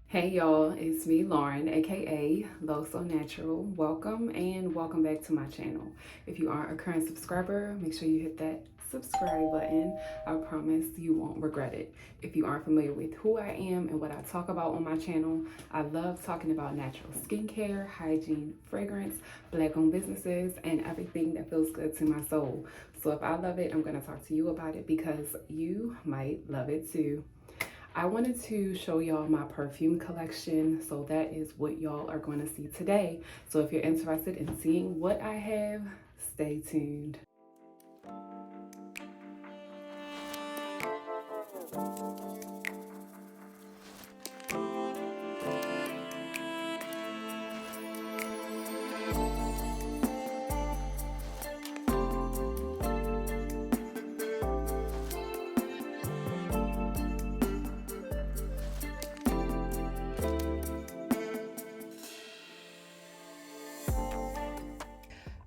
Hey y'all, it's me Lauren, aka Lo So Natural. Welcome and welcome back to my channel. If you aren't a current subscriber, make sure you hit that subscribe button. I promise you won't regret it. If you aren't familiar with who I am and what I talk about on my channel, I love talking about natural skincare, hygiene, fragrance, black owned businesses, and everything that feels good to my soul. So if I love it, I'm going to talk to you about it because you might love it too. I wanted to show y'all my perfume collection, so that is what y'all are going to see today. So if you're interested in seeing what I have, stay tuned.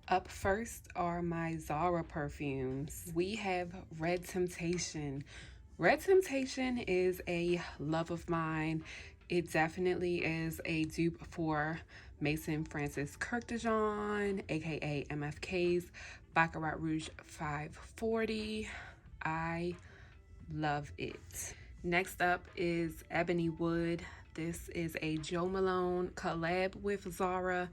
Up first are my Zara perfumes. We have Red Temptation. Red Temptation is a love of mine. It definitely is a dupe for Mason Francis Kirk de Jean, aka MFK's Baccarat Rouge 540. I love it. Next up is Ebony Wood. This is a Joe Malone collab with Zara.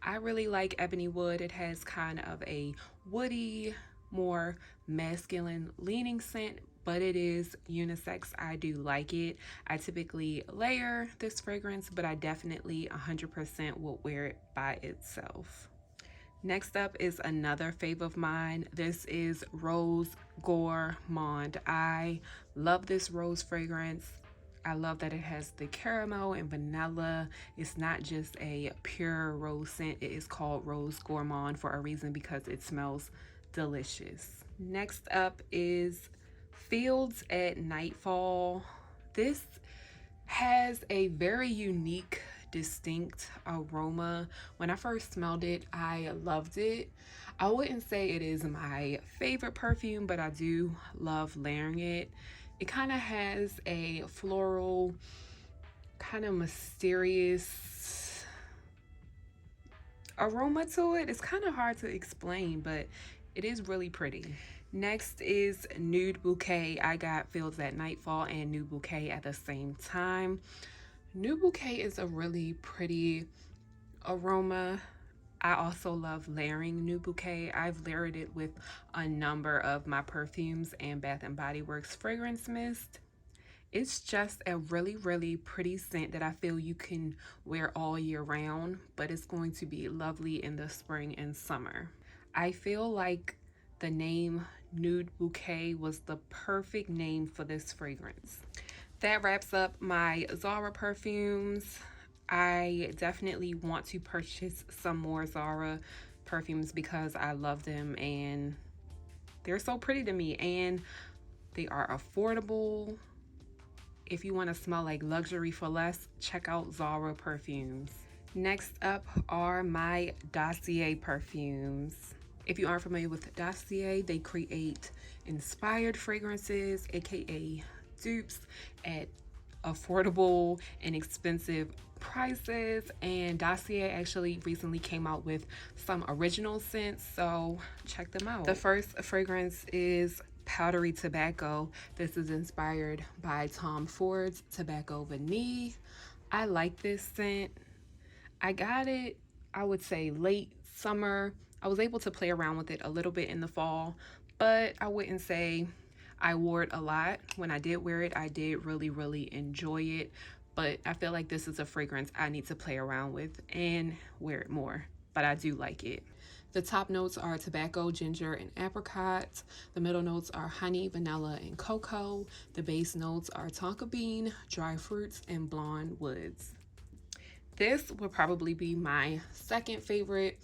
I really like Ebony Wood. It has kind of a woody, more masculine leaning scent, but it is unisex. I do like it. I typically layer this fragrance, but I definitely 100% will wear it by itself. Next up is another fave of mine. This is Rose Gourmand. I love this rose fragrance. I love that it has the caramel and vanilla. It's not just a pure rose scent. It is called Rose Gourmand for a reason because it smells delicious. Next up is Fields at Nightfall. This has a very unique, distinct aroma. When I first smelled it, I loved it. I wouldn't say it is my favorite perfume, but I do love layering it. It kind of has a floral, kind of mysterious aroma to it. It's kind of hard to explain, but it is really pretty. Next is Nude Bouquet. I got Fields at Nightfall and Nude Bouquet at the same time. Nude Bouquet is a really pretty aroma. I also love layering Nude Bouquet. I've layered it with a number of my perfumes and Bath & Body Works fragrance mist. It's just a really, really pretty scent that I feel you can wear all year round, but it's going to be lovely in the spring and summer. I feel like the name Nude Bouquet was the perfect name for this fragrance. That wraps up my Zara perfumes. I definitely want to purchase some more Zara perfumes because I love them and they're so pretty to me and they are affordable. If you want to smell like luxury for less, check out Zara perfumes. Next up are my Dossier perfumes. If you aren't familiar with Dossier, they create inspired fragrances, aka dupes, at affordable and expensive prices. And Dossier actually recently came out with some original scents, so check them out. The first fragrance is Powdery Tobacco. This is inspired by Tom Ford's Tobacco Vanille. I like this scent. I got it, I would say, late summer. I was able to play around with it a little bit in the fall, but I wouldn't say I wore it a lot. When I did wear it, I did really, really enjoy it. But I feel like this is a fragrance I need to play around with and wear it more. But I do like it. The top notes are tobacco, ginger, and apricot. The middle notes are honey, vanilla, and cocoa. The base notes are tonka bean, dry fruits, and blonde woods. This would probably be my second favorite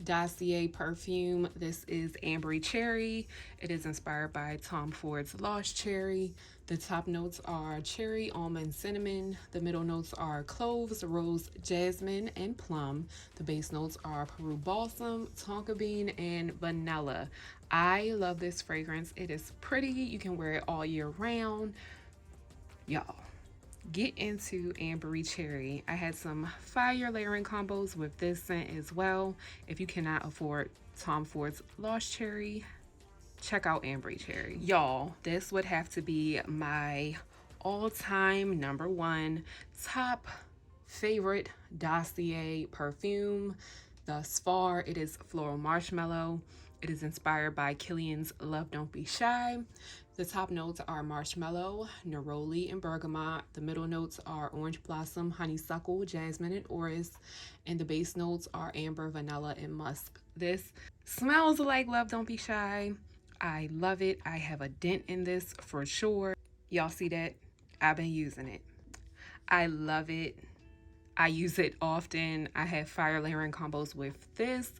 Dossier perfume. This is Ambery Cherry. It is inspired by Tom Ford's Lost Cherry. The top notes are cherry, almond, cinnamon. The middle notes are cloves, rose, jasmine, and plum. The base notes are Peru balsam, tonka bean, and vanilla. I love this fragrance. It is pretty. You can wear it all year round. Y'all, get into Ambery Cherry. I had some fire layering combos with this scent as well. If you cannot afford Tom Ford's Lost Cherry, check out Ambery Cherry. Y'all, this would have to be my all-time number one top favorite Dossier perfume thus far. It is Floral Marshmallow. It is inspired by Killian's Love Don't Be Shy. The top notes are marshmallow, neroli, and bergamot. The middle notes are orange blossom, honeysuckle, jasmine, and orris. And the base notes are amber, vanilla, and musk. This smells like Love Don't Be Shy. I love it. I have a dent in this for sure. Y'all see that? I've been using it. I love it. I use it often. I have fire layering combos with this.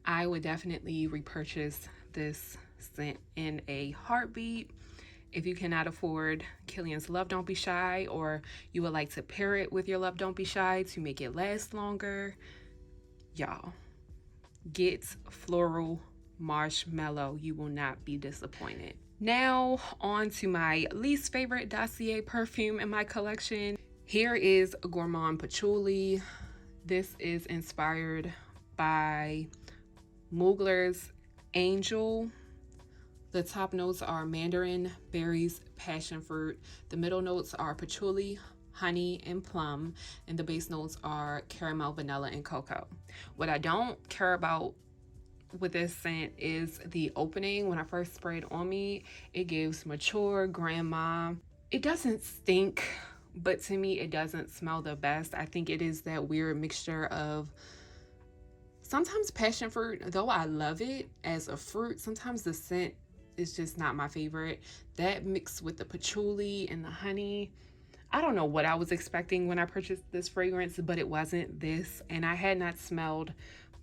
I would definitely repurchase this scent in a heartbeat. If you cannot afford Killian's Love Don't Be Shy, or you would like to pair it with your Love Don't Be Shy to make it last longer, y'all, get Floral Marshmallow. You will not be disappointed. Now on to my least favorite Dossier perfume in my collection. Here is Gourmand Patchouli. This is inspired by Mugler's Angel. The top notes are mandarin, berries, passion fruit. The middle notes are patchouli, honey, and plum. And the base notes are caramel, vanilla, and cocoa. What I don't care about with this scent is the opening. When I first sprayed on me, it gives mature grandma. It doesn't stink, but to me it doesn't smell the best. I think it is that weird mixture of sometimes passion fruit, though I love it as a fruit, sometimes the scent is just not my favorite. That mixed with the patchouli and the honey, I don't know what I was expecting when I purchased this fragrance, but it wasn't this. And I had not smelled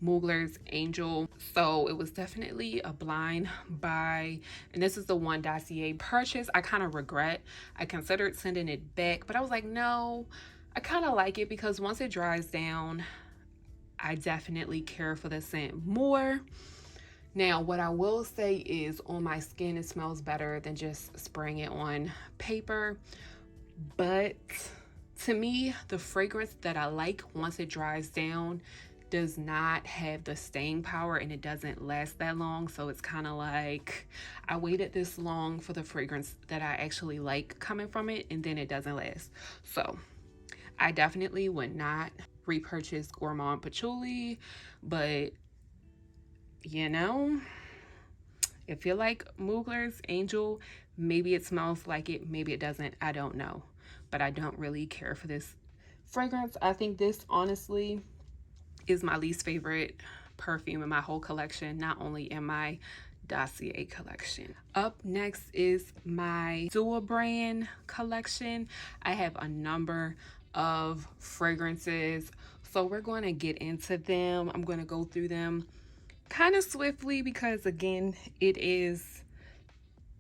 Mugler's Angel, so it was definitely a blind buy. And this is the one Dossier purchase I kind of regret. I considered sending it back, but I was like, no, I kind of like it because once it dries down, I definitely care for the scent more. Now, what I will say is on my skin, it smells better than just spraying it on paper. But to me, the fragrance that I like once it dries down does not have the staying power, and it doesn't last that long. So it's kind of like I waited this long for the fragrance that I actually like coming from it, and then it doesn't last. So I definitely would not repurchase Gourmand Patchouli, but you know, if you like Mugler's Angel, maybe it smells like it, maybe it doesn't, I don't know. But I don't really care for this fragrance. I think this honestly is my least favorite perfume in my whole collection, not only in my Dossier collection. Up next is my Dual brand collection. I have a number of fragrances, so we're going to get into them. I'm going to go through them kind of swiftly because again, it is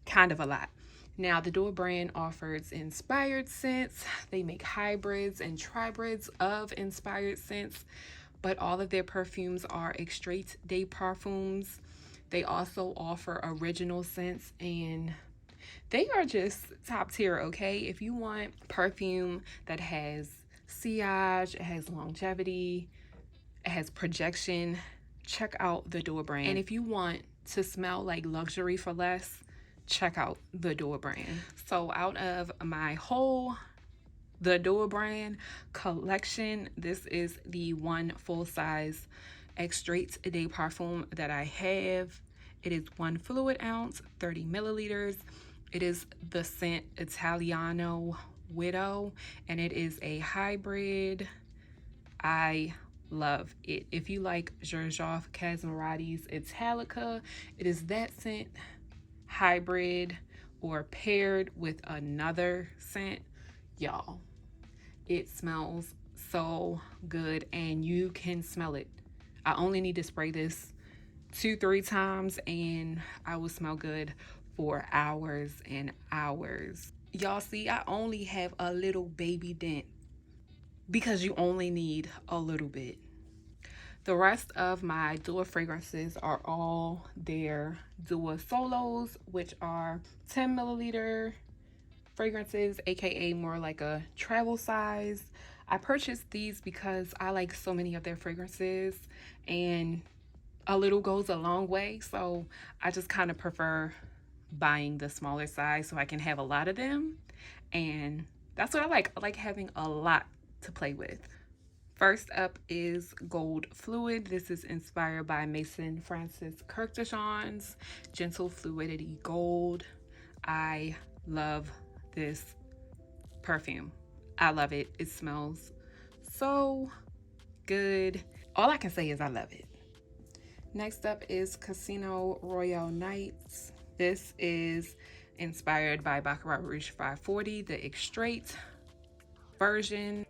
kind of a lot. Now, the Dual brand offers inspired scents. They make hybrids and tribrids of inspired scents, but all of their perfumes are extrait de parfums. They also offer original scents, and they are just top tier, okay? If you want perfume that has sillage, it has longevity, it has projection, check out the Dual brand. And if you want to smell like luxury for less, check out the Dual brand. So out of my whole the Dual brand collection, this is the one full-size extrait de parfum that I have. It is 1 fluid ounce, 30 milliliters. It is the scent Italiano Widow, and it is a hybrid. I love it. If you like Xerjoff Casmarati's Italica, it is that scent hybrid or paired with another scent. Y'all, it smells so good and you can smell it. I only need to spray this 2-3 times and I will smell good for hours and hours. Y'all see, I only have a little baby dent because you only need a little bit. The rest of my Dual fragrances are all their Dual Solos, which are 10 milliliter fragrances, aka more like a travel size. I purchased these because I like so many of their fragrances, and a little goes a long way. So I just kind of prefer buying the smaller size so I can have a lot of them. And that's what I like. I like having a lot to play with. First up is Gold Fluid. This is inspired by Mason Francis Kurkdushan's Gentle Fluidity Gold. I love this perfume. I love it. It smells so good. All I can say is I love it. Next up is Casino Royale Nights. This is inspired by Baccarat Rouge 540, the extrait version,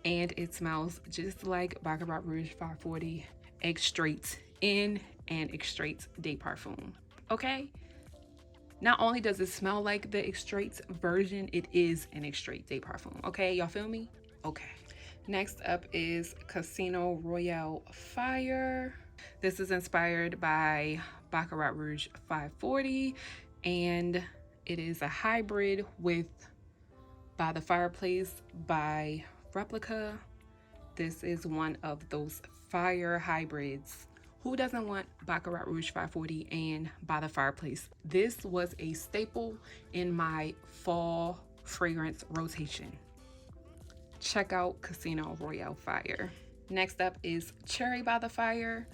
and it smells just like Baccarat Rouge 540 extrait in and extrait de parfum. Okay? Not only does it smell like the extrait version, it is an extrait de parfum. Okay, y'all feel me? Okay. Next up is Casino Royale Fire. This is inspired by Baccarat Rouge 540, and it is a hybrid with By the Fireplace by Replica. This is one of those fire hybrids. Who doesn't want Baccarat Rouge 540 and By the Fireplace? This was a staple in my fall fragrance rotation. Check out Casino Royale Fire. Next up is Cherry by the Fire.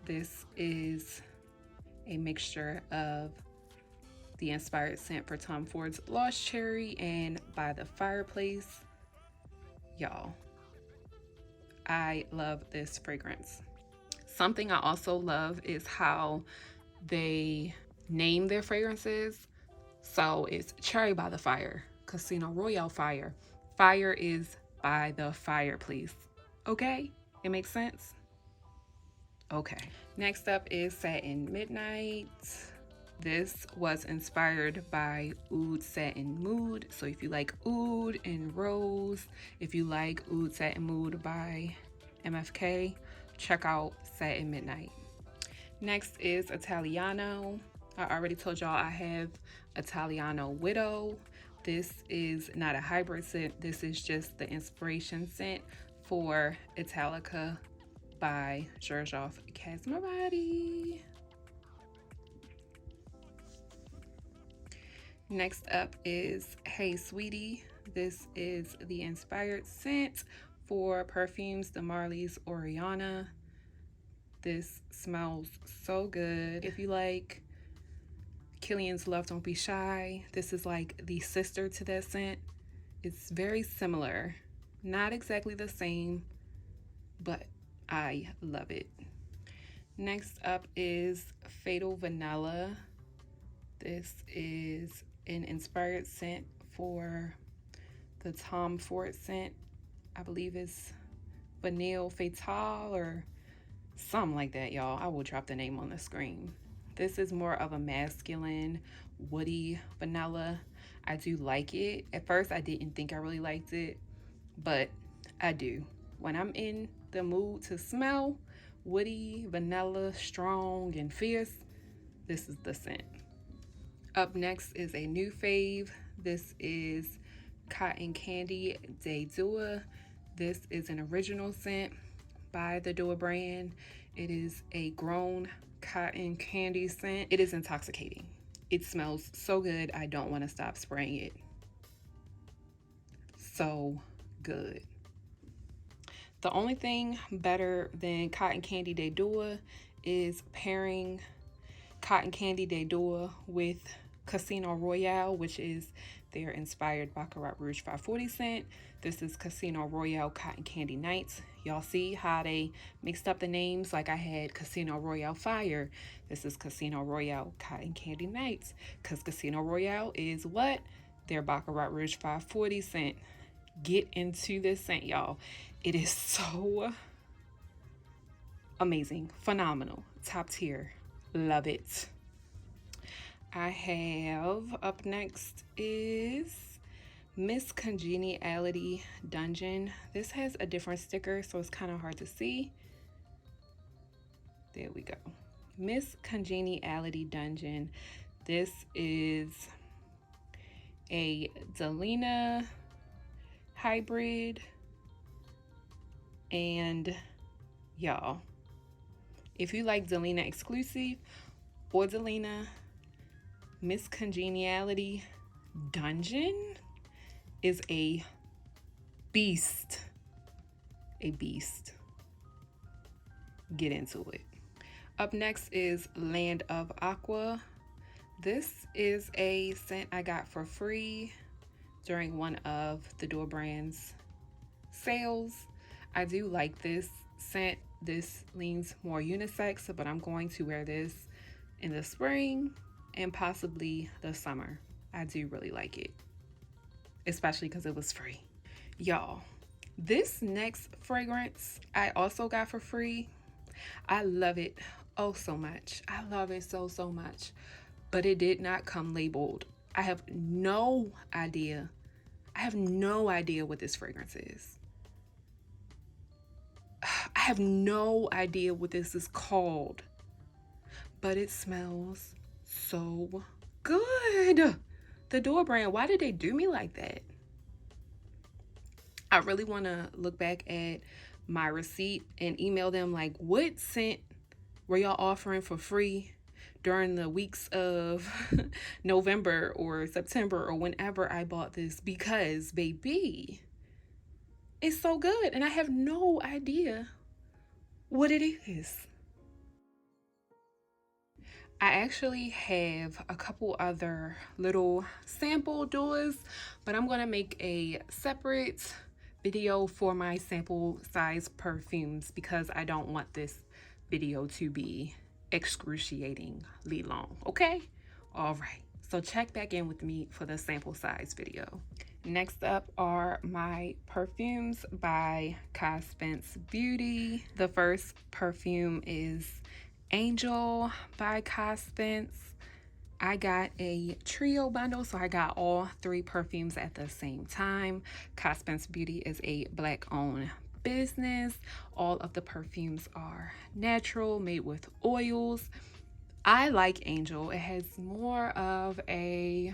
This is a mixture of the inspired scent for Tom Ford's Lost Cherry and By the Fireplace. Y'all, I love this fragrance. Something I also love is how they name their fragrances. So it's Cherry by the Fire, Casino Royale Fire. Fire is by the fireplace. Okay? It makes sense? Okay. Next up is Satin Midnight. This was inspired by Oud Satin Mood. So if you like oud and rose, if you like Oud Satin Mood by MFK, check out Satin Midnight. Next is Italiano. I already told y'all I have Italiano Widow. This is not a hybrid scent. This is just the inspiration scent for Italica by Xerjoff Casmarati. Next up is Hey Sweetie. This is the inspired scent for Perfumes de Marly's Oriana. This smells so good. If you like Killian's Love Don't Be Shy, this is like the sister to that scent. It's very similar. Not exactly the same, but I love it. Next up is Fatal Vanilla. This is an inspired scent for the Tom Ford scent. I believe it's Vanille Fatale or something like that, y'all. I will drop the name on the screen. This is more of a masculine, woody vanilla. I do like it. At first, I didn't think I really liked it, but I do. When I'm in the mood to smell woody, vanilla, strong, and fierce, this is the scent. Up next is a new fave. This is Cotton Candy de Dua. This is an original scent by the Dua brand. It is a grown cotton candy scent. It is intoxicating. It smells so good, I don't want to stop spraying it. So good. The only thing better than Cotton Candy de Dua is pairing Cotton Candy de Dua with Casino Royale, which is their inspired Baccarat Rouge 540 scent. This is Casino Royale Cotton Candy Nights. Y'all see how they mixed up the names? Like I had Casino Royale Fire. This is Casino Royale Cotton Candy Nights. Because Casino Royale is what? Their Baccarat Rouge 540 scent. Get into this scent, y'all. It is so amazing, phenomenal, top tier. Love it. I have up next is Miss Congeniality Dungeon. This has a different sticker, so it's kind of hard to see. There we go. Miss Congeniality Dungeon. This is a Delina hybrid. And y'all, if you like Delina exclusive or Delina Miss Congeniality, Dungeon is a beast. A beast. Get into it. Up next is Land of Aqua. This is a scent I got for free during one of the Door Brand's sales. I do like this scent. This leans more unisex, but I'm going to wear this in the spring and possibly the summer. I do really like it, especially because it was free. Y'all, this next fragrance I also got for free. I love it oh so much. I love it so much, but it did not come labeled. I have no idea. I have no idea what this fragrance is. I have no idea what this is called, but it smells so good. The Door Brand, why did they do me like that? I really want to look back at my receipt and email them like, what scent were y'all offering for free during the weeks of November or September or whenever I bought this? Because baby, it's so good and I have no idea what it is. I actually have a couple other little sample doors, but I'm gonna make a separate video for my sample size perfumes because I don't want this video to be excruciatingly long, okay? All right, so check back in with me for the sample size video. Next up are my perfumes by Kahh Spence Beauty. The first perfume is Angel by Kahh Spence. I got a trio bundle, so I got all three perfumes at the same time. Kahh Spence Beauty is a Black-owned business. All of the perfumes are natural, made with oils. I like Angel. It has more of a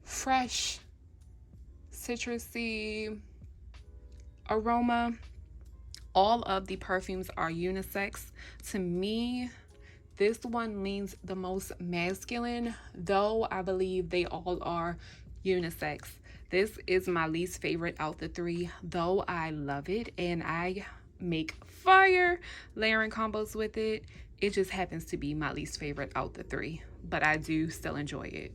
fresh, citrusy aroma. All of the perfumes are unisex. To me, this one leans the most masculine, though I believe they all are unisex. This is my least favorite out the three, though I love it and I make fire layering combos with it. It just happens to be my least favorite out the three, but I do still enjoy it.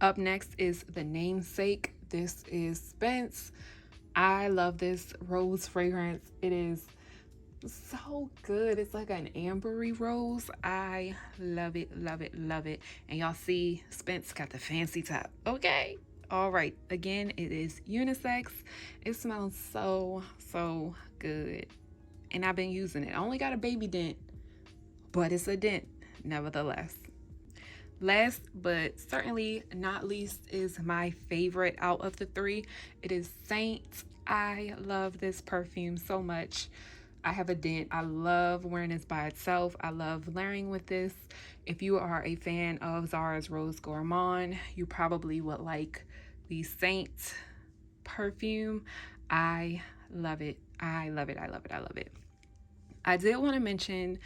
Up next is the Namesake. This is Spence. I love this rose fragrance. It is so good. It's like an ambery rose. I love it, love it, love it. And y'all see Spence got the fancy top. Okay. All right. Again, it is unisex. It smells so good. And I've been using it. I only got a baby dent, but it's a dent nevertheless. Last but certainly not least is my favorite out of the three. It is Saint. I love this perfume so much. I have a dent. I love wearing this by itself. I love layering with this. If you are a fan of Zara's Rose Gourmand, you probably would like the Saint perfume. I love it. I love it. I love it. I love it. I did want to mention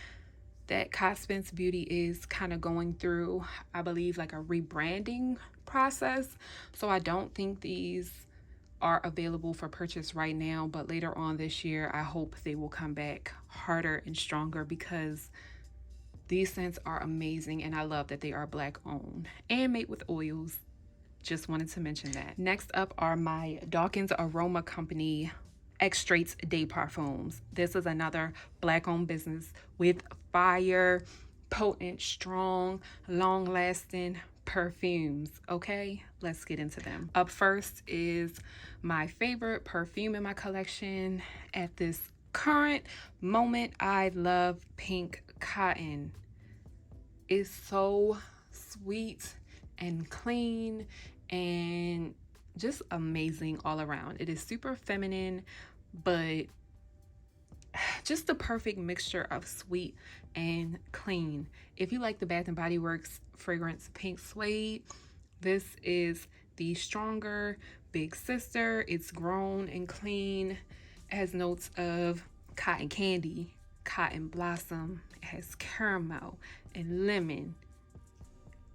that Kahh Spence Beauty is kind of going through, I believe, like a rebranding process. So I don't think these are available for purchase right now, but later on this year, I hope they will come back harder and stronger because these scents are amazing and I love that they are Black owned and made with oils. Just wanted to mention that. Next up are my Daukens Aroma Company Extraits Day Parfums. This is another Black owned business with fire, potent, strong, long lasting perfumes. Okay, let's get into them. Up first is my favorite perfume in my collection at this current moment. I love Pink Cotton. It's so sweet and clean and just amazing all around. It is super feminine, but just the perfect mixture of sweet and clean. If you like the Bath and Body Works fragrance Pink Suede, This is the stronger big sister. It's grown and clean. It has notes of cotton candy, cotton blossom. It has caramel and lemon.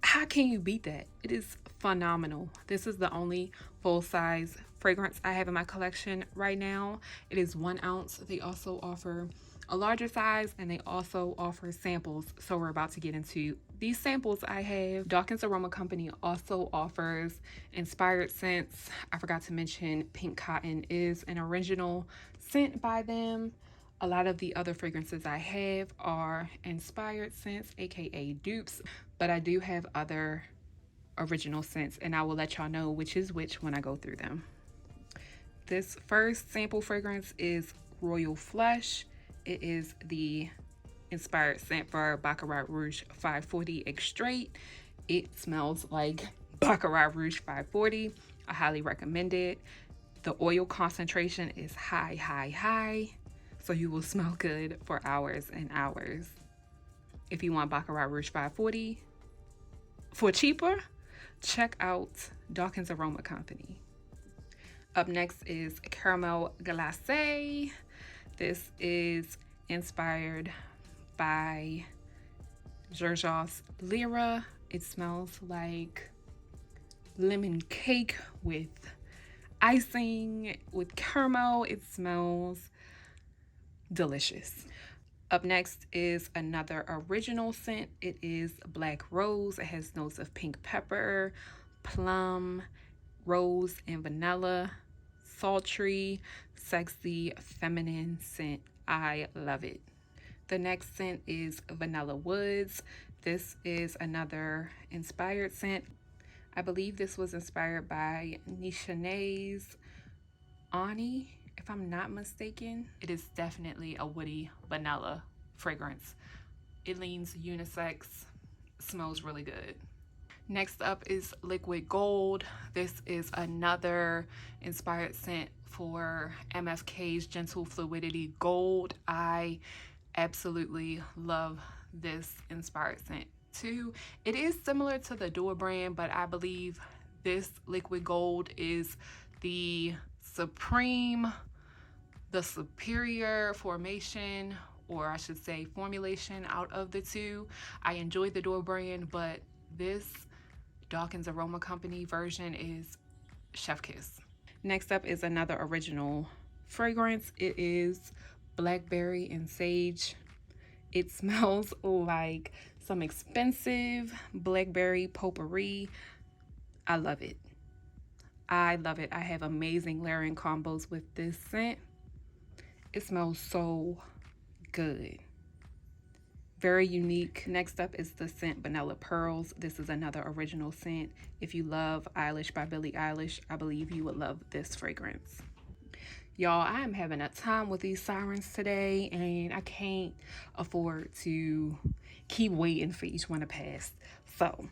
How can you beat that? It is phenomenal. This is the only full-size fragrance I have in my collection right now. It is 1 ounce. They also offer a larger size, and they also offer samples. So we're about to get into these samples I have. Daukens Aroma Company also offers inspired scents. I forgot to mention Pink Cotton is an original scent by them. A lot of the other fragrances I have are inspired scents, aka dupes, but I do have other original scents, and I will let y'all know which is which when I go through them. This first sample fragrance is Royal Flush. It is the inspired scent for Baccarat Rouge 540 Extrait. It smells like Baccarat Rouge 540. I highly recommend it. The oil concentration is high, high, high, so you will smell good for hours and hours. If you want Baccarat Rouge 540 for cheaper, check out Daukens Aroma Company. Up next is Caramel Glacé. This is inspired by Georges Lira. It smells like lemon cake with icing with caramel. It smells delicious. Up next is another original scent. It is Black Rose. It has notes of pink pepper, plum, rose, and vanilla. Sultry, sexy, feminine scent. I love it. The next scent is Vanilla Woods. This is another inspired scent. I believe this was inspired by Nishane's Ani, if I'm not mistaken. It is definitely a woody vanilla fragrance. It leans unisex, smells really good. Next up is Liquid Gold. This is another inspired scent for MFK's Gentle Fluidity Gold. I absolutely love this inspired scent too. It is similar to the Dua brand, but I believe this Liquid Gold is the superior formation, or I should say formulation, out of the two. I enjoy the Dua brand, but this Daukens Aroma Company version is chef kiss. Next up is another original fragrance. It is Blackberry and Sage. It smells like some expensive blackberry potpourri. I love it. I love it. I have amazing layering combos with this scent. It smells so good. Very unique. Next up is the scent Vanilla Pearls. This is another original scent. If you love Eilish by Billie Eilish, I believe you would love this fragrance. Y'all, I am having a time with these sirens today, and I can't afford to keep waiting for each one to pass. So,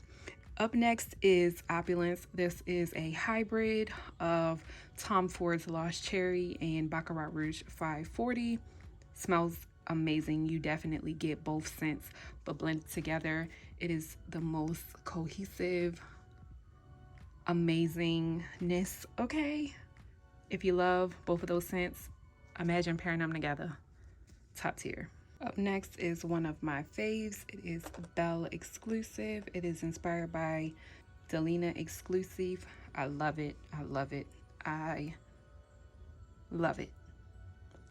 up next is Opulence. This is a hybrid of Tom Ford's Lost Cherry and Baccarat Rouge 540. Smells amazing. You definitely get both scents, but blended together, it is the most cohesive amazingness. Okay, if you love both of those scents, imagine pairing them together. Top tier. Up next is one of my faves. It is Belle Exclusive. It is inspired by Delina Exclusive. I love it. I love it. I love it.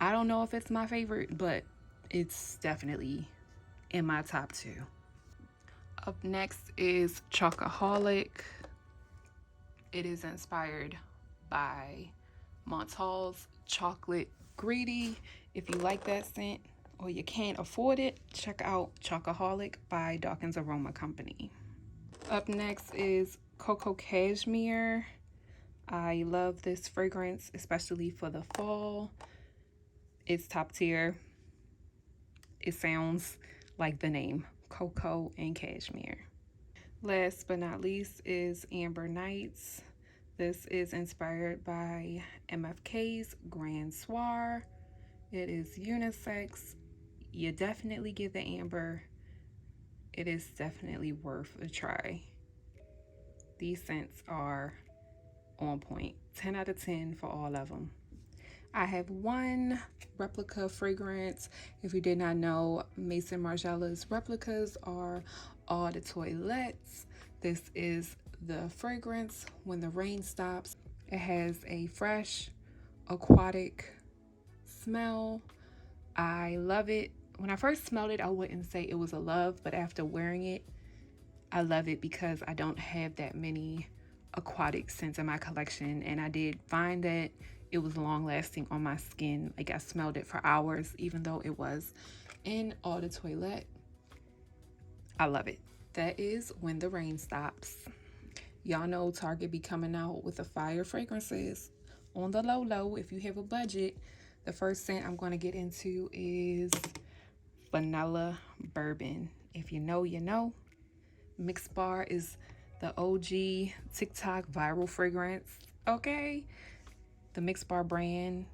I don't know if it's my favorite, but it's definitely in my top 2. Up next is Chocoholic. It is inspired by Montal's Chocolate Greedy. If you like that scent or you can't afford it, check out Chocoholic by Daukens Aroma Company. Up next is Cocoa Cashmere. I love this fragrance, especially for the fall. It's top tier. It sounds like the name, Cocoa and Cashmere. Last but not least is Amber Nights. This is inspired by MFK's Grand Soir. It is unisex. You definitely get the amber. It is definitely worth a try. These scents are on point. 10 out of 10 for all of them. I have one replica fragrance. If you did not know, Maison Margiela's replicas are Eau de Toilette. This is the fragrance When the Rain Stops. It has a fresh, aquatic smell. I love it. When I first smelled it, I wouldn't say it was a love, but after wearing it, I love it because I don't have that many aquatic scents in my collection, and I did find that it was long lasting on my skin. Like, I smelled it for hours, even though it was in Eau de Toilette. I love it. That is When the Rain Stops. Y'all know Target be coming out with the fire fragrances on the low. If you have a budget, the first scent I'm going to get into is Vanilla Bourbon. If you know, you know. Mix Bar is the OG TikTok viral fragrance. Okay, the Mix Bar brand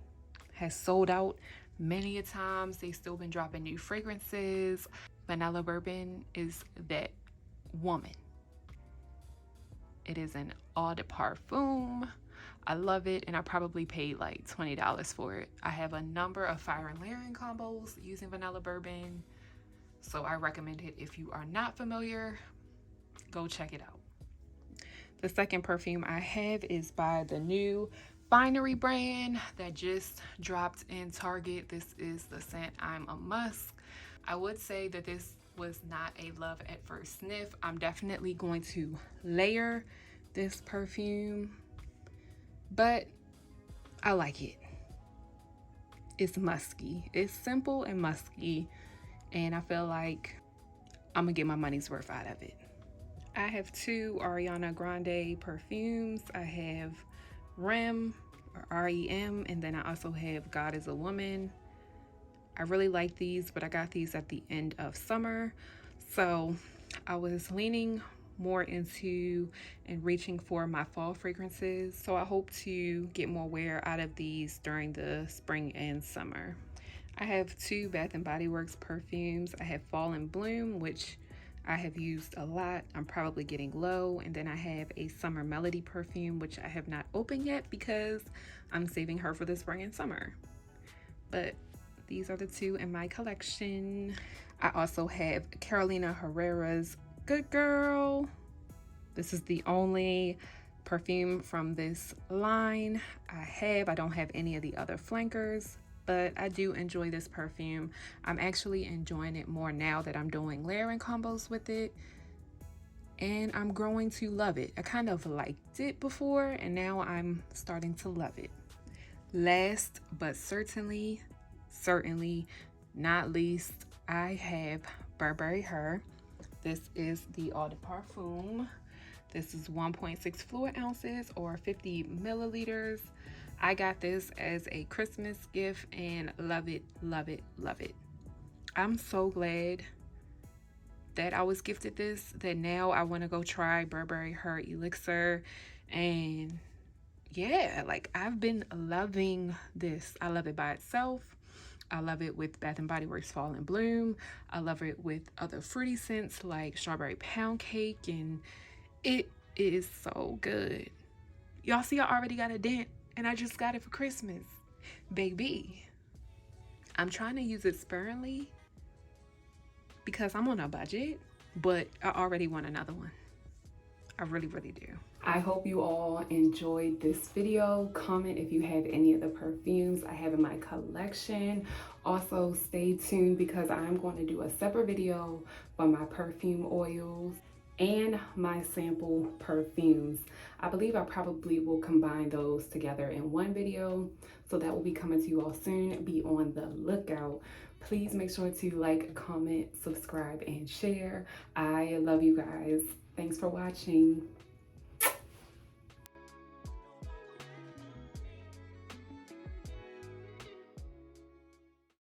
has sold out many a times. They still been dropping new fragrances. Vanilla Bourbon is that woman. It is an eau de parfum. I love it, and I probably paid like $20 for it. I have a number of fire and layering combos using Vanilla Bourbon, so I recommend it. If you are not familiar, go check it out. The second perfume I have is by the new Finery brand that just dropped in Target. This is the scent I'm a Musk. I would say that this was not a love at first sniff. I'm definitely going to layer this perfume, but I like it. It's musky. It's simple and musky, and I feel like I'm gonna get my money's worth out of it. I have two Ariana Grande perfumes. I have Rem, or R-E-M, and then I also have God is a Woman. I really like these, but I got these at the end of summer, so I was leaning more into and reaching for my fall fragrances, so I hope to get more wear out of these during the spring and summer. I have two Bath and Body Works perfumes. I have Fall and Bloom, which I have used a lot. I'm probably getting low. And then I have a Summer Melody perfume, which I have not opened yet because I'm saving her for the spring and summer. But these are the two in my collection. I also have Carolina Herrera's Good Girl. This is the only perfume from this line I don't have any of the other flankers, but I do enjoy this perfume. I'm actually enjoying it more now that I'm doing layering combos with it, and I'm growing to love it. I kind of liked it before, and now I'm starting to love it. Last but certainly not least, I have Burberry Her. This is the Eau de Parfum. This is 1.6 fluid ounces or 50 milliliters. I got this as a Christmas gift and love it, love it, love it. I'm so glad that I was gifted this, that now I want to go try Burberry Her Elixir. And yeah, like, I've been loving this. I love it by itself. I love it with Bath and Body Works Fall and Bloom. I love it with other fruity scents like Strawberry Pound Cake, and it is so good. Y'all see, I already got a dent, and I just got it for Christmas. Baby, I'm trying to use it sparingly because I'm on a budget, but I already want another one. I really, really do. I hope you all enjoyed this video. Comment if you have any of the perfumes I have in my collection. Also, stay tuned because I'm going to do a separate video for my perfume oils and my sample perfumes. I believe I probably will combine those together in one video, so that will be coming to you all soon. Be on the lookout. Please make sure to like, comment, subscribe, and share. I love you guys. Thanks for watching.